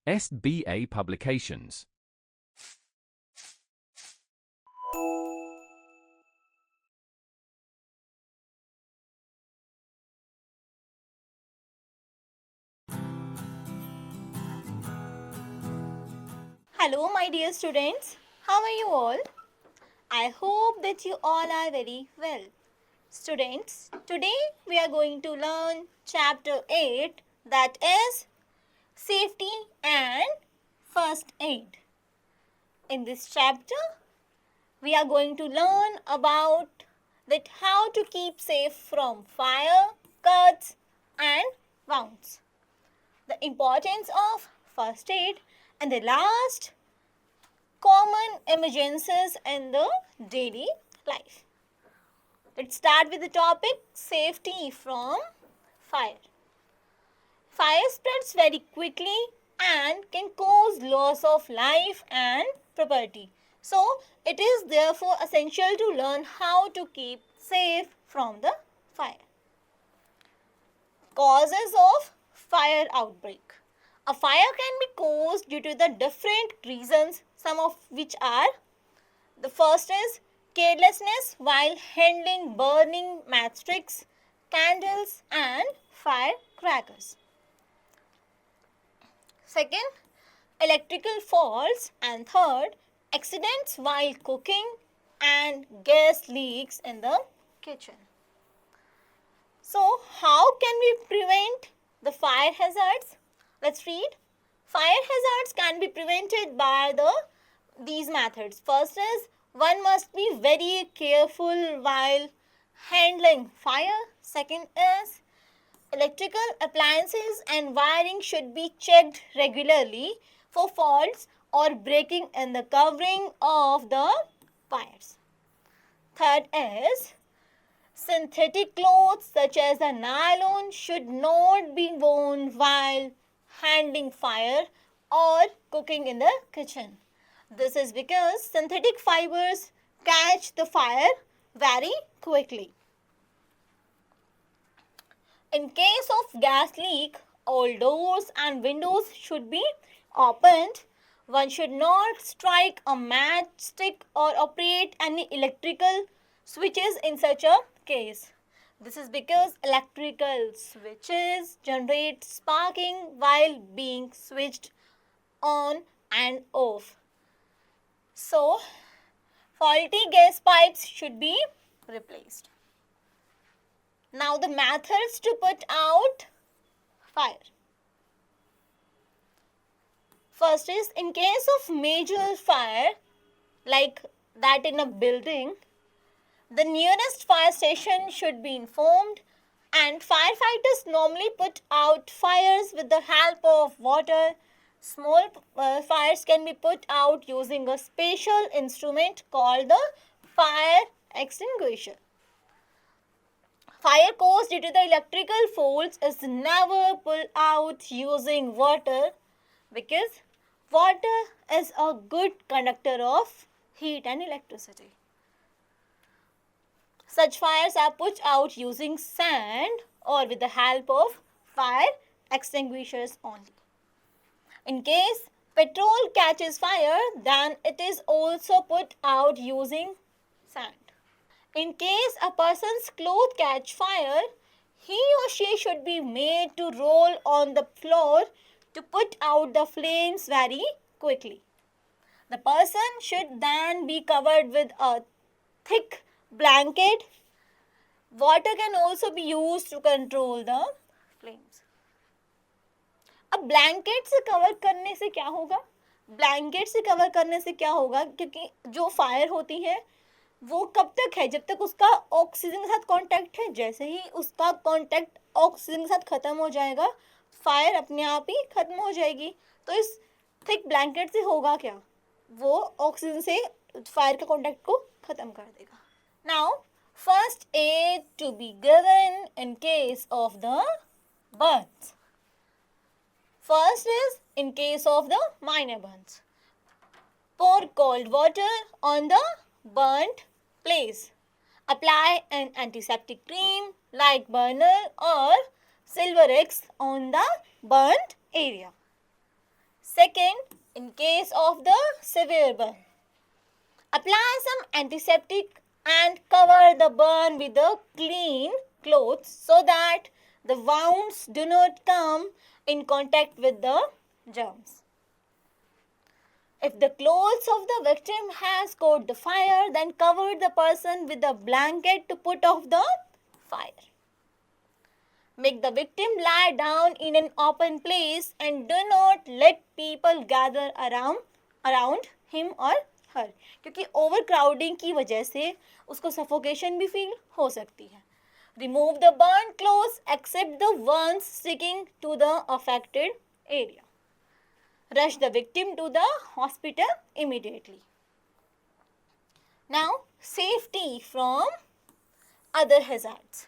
SBA Publications. Hello, my dear students. How are you all? I hope that you all are very well. Students, today we are going to learn chapter 8, that is Safety and First Aid. In this chapter, we are going to learn about that how to keep safe from fire, cuts and wounds. The importance of first aid, and the last, common emergencies in the daily life. Let's start with the topic safety from fire. Fire spreads very quickly and can cause loss of life and property. So, it is therefore essential to learn how to keep safe from the fire. Causes of fire outbreak. A fire can be caused due to the different reasons, some of which are: the first is carelessness while handling burning matchsticks, candles and firecrackers. Second, electrical faults, and third, accidents while cooking and gas leaks in the kitchen. So, how can we prevent the fire hazards? Let's read. Fire hazards can be prevented by these methods. First is, one must be very careful while handling fire. Second is, electrical appliances and wiring should be checked regularly for faults or breaking in the covering of the wires. Third is, synthetic clothes such as a nylon should not be worn while handling fire or cooking in the kitchen. This is because synthetic fibers catch the fire very quickly. In case of gas leak, all doors and windows should be opened. One should not strike a matchstick or operate any electrical switches in such a case. This is because electrical switches generate sparking while being switched on and off. So, faulty gas pipes should be replaced. Now, the methods to put out fire. First is, in case of major fire, like that in a building, the nearest fire station should be informed, and firefighters normally put out fires with the help of water. Small fires can be put out using a special instrument called the fire extinguisher. Fire caused due to the electrical faults is never put out using water, because water is a good conductor of heat and electricity. Such fires are put out using sand or with the help of fire extinguishers only. In case petrol catches fire, then it is also put out using sand. In case a person's clothes catch fire, he or she should be made to roll on the floor to put out the flames very quickly. The person should then be covered with a thick blanket. Water can also be used to control the flames. अब blanket से cover करने से क्या होगा? Blanket से cover करने से क्या होगा? क्योंकि जो फायर होती है वो कब तक है? जब तक उसका ऑक्सीजन के साथ कांटेक्ट है. जैसे ही उसका कांटेक्ट ऑक्सीजन के साथ खत्म हो जाएगा, फायर अपने आप ही खत्म हो जाएगी. तो इस थिक ब्लैंकेट से होगा क्या? वो ऑक्सीजन से फायर का कांटेक्ट को खत्म कर देगा. Now, first aid to be given in case of the burns. First is, in case of the minor burns, pour cold water on the burnt place. Apply an antiseptic cream like Burner or Silverex on the burnt area. Second, in case of the severe burn, apply some antiseptic and cover the burn with a clean cloth so that the wounds do not come in contact with the germs. If the clothes of the victim has caught the fire, then cover the person with a blanket to put off the fire. Make the victim lie down in an open place and do not let people gather around him or her. क्योंकि overcrowding की वजह से उसको suffocation भी feel हो सकती है. Remove the burnt clothes except the ones sticking to the affected area. Rush the victim to the hospital immediately. Now, safety from other hazards.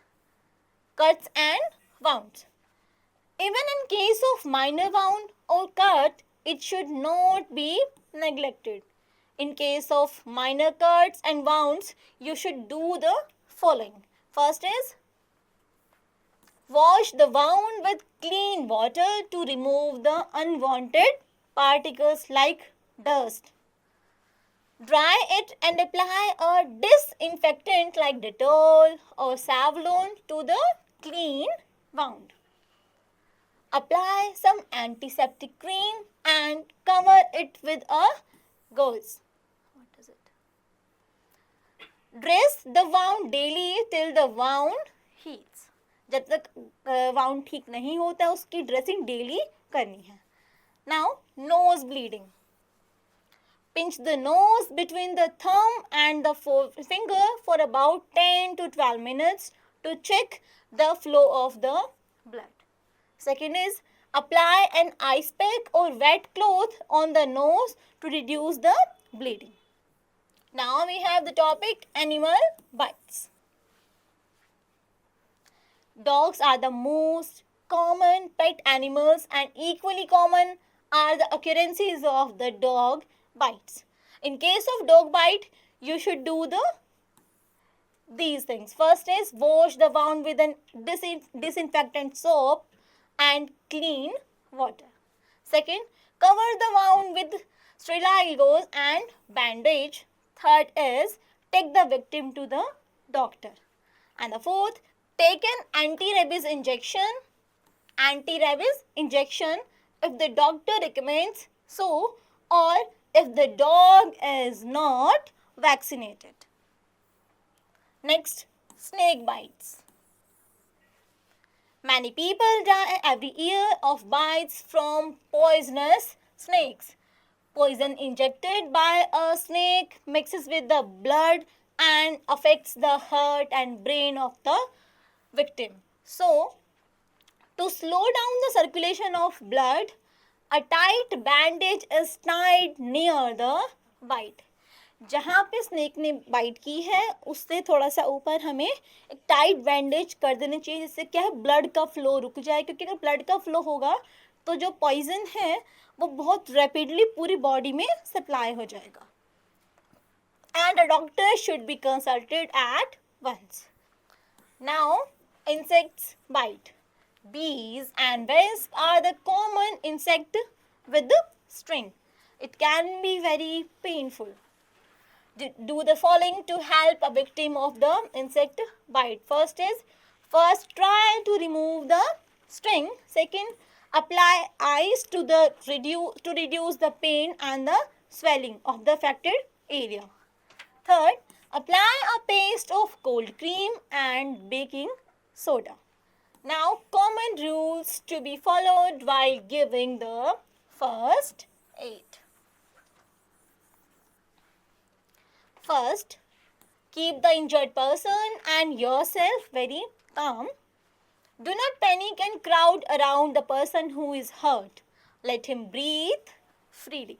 Cuts and wounds. Even in case of minor wound or cut, it should not be neglected. In case of minor cuts and wounds, you should do the following. First is, wash the wound with clean water to remove the unwanted particles like dust. Dry it and apply a disinfectant like Dettol or Savlon to the clean wound. Apply some antiseptic cream and cover it with a gauze. Dress the wound daily till the wound heals. जब तक wound ठीक नहीं होता उसकी dressing daily करनी है. Now, nose bleeding. Pinch the nose between the thumb and the forefinger for about 10 to 12 minutes to check the flow of the blood. Second is, apply an ice pack or wet cloth on the nose to reduce the bleeding. Now we have the topic animal bites. Dogs are the most common pet animals and equally common are the occurrences of the dog bites. In case of dog bite, you should do these things. First is wash the wound with an disinfectant soap and clean water. Second, cover the wound with sterile gauze and bandage. Third is take the victim to the doctor. And the fourth, take an anti-rabies injection if the doctor recommends so, or if the dog is not vaccinated. Next, snake bites. Many people die every year of bites from poisonous snakes. Poison injected by a snake mixes with the blood and affects the heart and brain of the victim. So, to slow down the circulation of blood, a tight bandage is tied near the bite. जहाँ पे snake ने bite की है उससे थोड़ा सा ऊपर हमें एक टाइट बैंडेज कर देना चाहिए जिससे क्या है ब्लड का फ्लो रुक जाए क्योंकि अगर ब्लड का फ्लो होगा तो जो पॉइजन है वो बहुत रैपिडली पूरी बॉडी में सप्लाई हो जाएगा. And a doctor should be consulted at once. Now insects bite. Bees and wasps are the common insect with the sting. It can be very painful. Do the following to help a victim of the insect bite. First try to remove the sting. Second, apply ice to reduce the pain and the swelling of the affected area. Third, apply a paste of cold cream and baking soda. Now, common rules to be followed while giving the first aid. First, keep the injured person and yourself very calm. Do not panic and crowd around the person who is hurt. Let him breathe freely.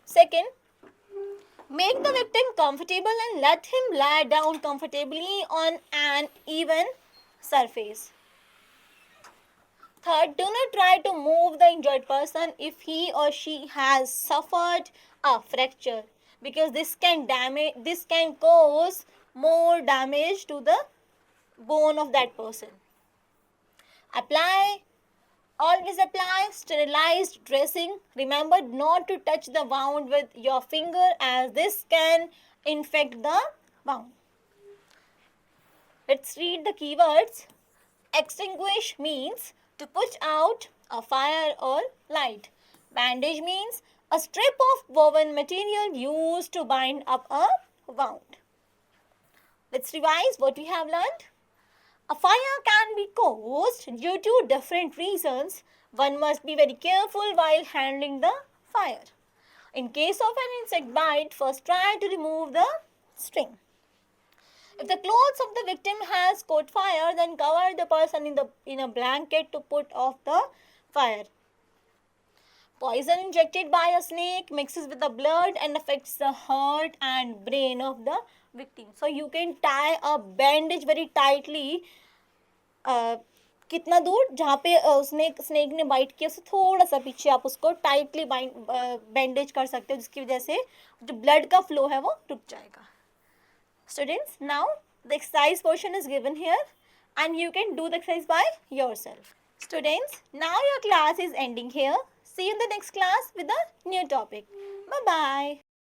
Second, make the victim comfortable and let him lie down comfortably on an even surface. Third, do not try to move the injured person if he or she has suffered a fracture because this can cause more damage to the bone of that person. Apply Always apply sterilized dressing. Remember not to touch the wound with your finger as this can infect the wound. Let's read the keywords. Extinguish means to put out a fire or light. Bandage means a strip of woven material used to bind up a wound. Let's revise what we have learned. A fire can be caused due to different reasons. One must be very careful while handling the fire. In case of an insect bite, first try to remove the sting. If the clothes of the victim has caught fire, then cover the person in a blanket to put off the fire. Poison injected by a snake mixes with the blood and affects the heart and brain of the victim. So you can tie a bandage very tightly. कितना दूर जहाँ पे snake ने bite किया उससे थोड़ा सा पीछे आप उसको टाइटली बैंडेज कर सकते हो, जिसकी वजह से जो ब्लड का फ्लो है वो रुक जाएगा. Students, now the exercise portion is given here and you can do the exercise by yourself. Students, now your class is ending here. See you in the next class with a new topic. Bye-bye.